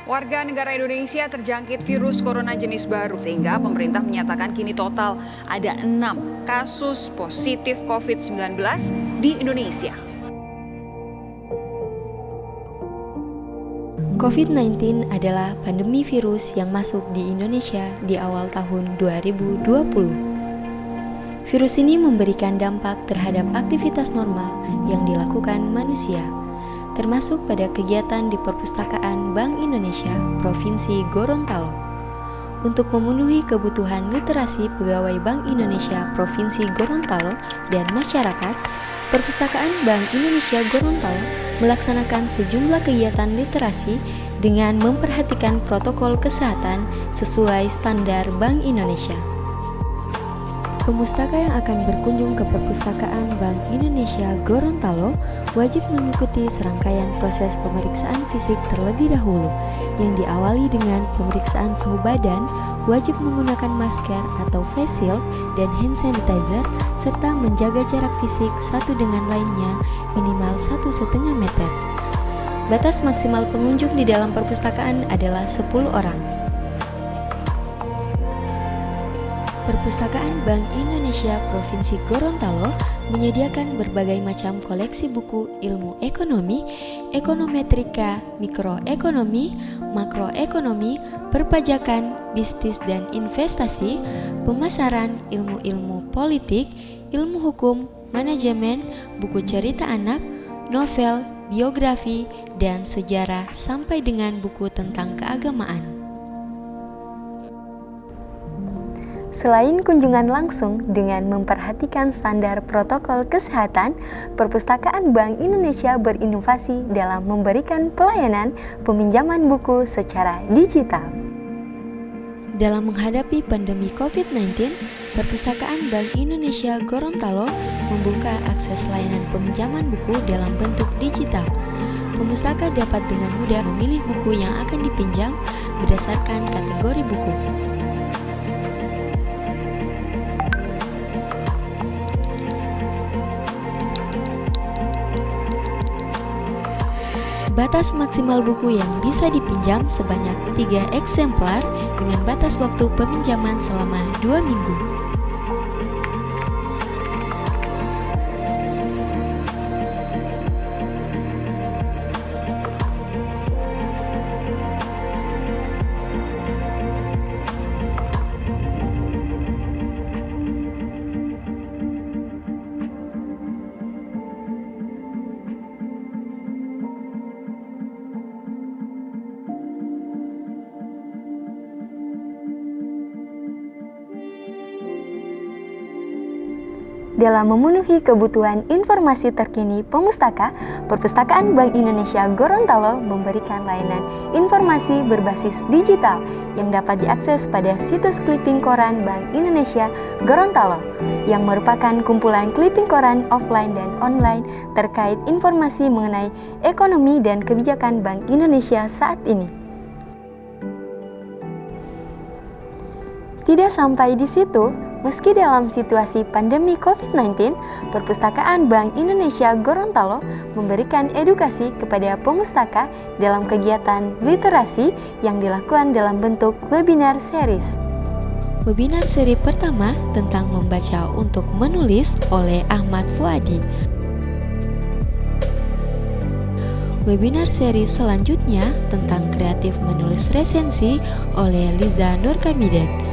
Warga negara Indonesia terjangkit virus corona jenis baru sehingga pemerintah menyatakan kini total ada 6 kasus positif COVID-19 di Indonesia. COVID-19 adalah pandemi virus yang masuk di Indonesia di awal tahun 2020. Virus ini memberikan dampak terhadap aktivitas normal yang dilakukan manusia, termasuk pada kegiatan di Perpustakaan Bank Indonesia Provinsi Gorontalo. Untuk memenuhi kebutuhan literasi pegawai Bank Indonesia Provinsi Gorontalo dan masyarakat, Perpustakaan Bank Indonesia Gorontalo melaksanakan sejumlah kegiatan literasi dengan memperhatikan protokol kesehatan sesuai standar Bank Indonesia. Pemustaka yang akan berkunjung ke Perpustakaan Bank Indonesia Gorontalo wajib mengikuti serangkaian proses pemeriksaan fisik terlebih dahulu, yang diawali dengan pemeriksaan suhu badan, wajib menggunakan masker atau face shield dan hand sanitizer, serta menjaga jarak fisik satu dengan lainnya minimal 1,5 meter. Batas maksimal pengunjung di dalam perpustakaan adalah 10 orang. Perpustakaan Bank Indonesia Provinsi Gorontalo menyediakan berbagai macam koleksi buku ilmu ekonomi, ekonometrika, mikroekonomi, makroekonomi, perpajakan, bisnis dan investasi, pemasaran, ilmu-ilmu politik, ilmu hukum, manajemen, buku cerita anak, novel, biografi, dan sejarah sampai dengan buku tentang keagamaan. Selain kunjungan langsung dengan memperhatikan standar protokol kesehatan, Perpustakaan Bank Indonesia berinovasi dalam memberikan pelayanan peminjaman buku secara digital. Dalam menghadapi pandemi COVID-19, Perpustakaan Bank Indonesia Gorontalo membuka akses layanan peminjaman buku dalam bentuk digital. Pemustaka dapat dengan mudah memilih buku yang akan dipinjam berdasarkan kategori buku. Batas maksimal buku yang bisa dipinjam sebanyak 3 eksemplar dengan batas waktu peminjaman selama 2 minggu. Dalam memenuhi kebutuhan informasi terkini pemustaka, Perpustakaan Bank Indonesia Gorontalo memberikan layanan informasi berbasis digital yang dapat diakses pada situs clipping koran Bank Indonesia Gorontalo, yang merupakan kumpulan clipping koran offline dan online terkait informasi mengenai ekonomi dan kebijakan Bank Indonesia saat ini. Tidak sampai di situ, meski dalam situasi pandemi COVID-19, Perpustakaan Bank Indonesia Gorontalo memberikan edukasi kepada pemustaka dalam kegiatan literasi yang dilakukan dalam bentuk webinar series. Webinar seri pertama tentang membaca untuk menulis oleh Ahmad Fuadi. Webinar seri selanjutnya tentang kreatif menulis resensi oleh Liza Nurkamidan.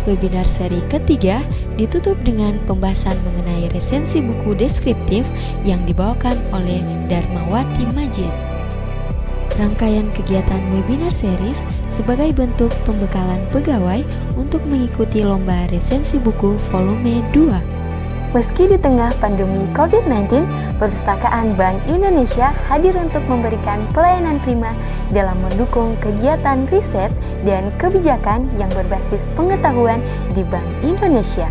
Webinar seri ketiga ditutup dengan pembahasan mengenai resensi buku deskriptif yang dibawakan oleh Darmawati Majid. Rangkaian kegiatan webinar series sebagai bentuk pembekalan pegawai untuk mengikuti lomba resensi buku volume 2. Meski di tengah pandemi COVID-19, Perpustakaan Bank Indonesia hadir untuk memberikan pelayanan prima dalam mendukung kegiatan riset dan kebijakan yang berbasis pengetahuan di Bank Indonesia.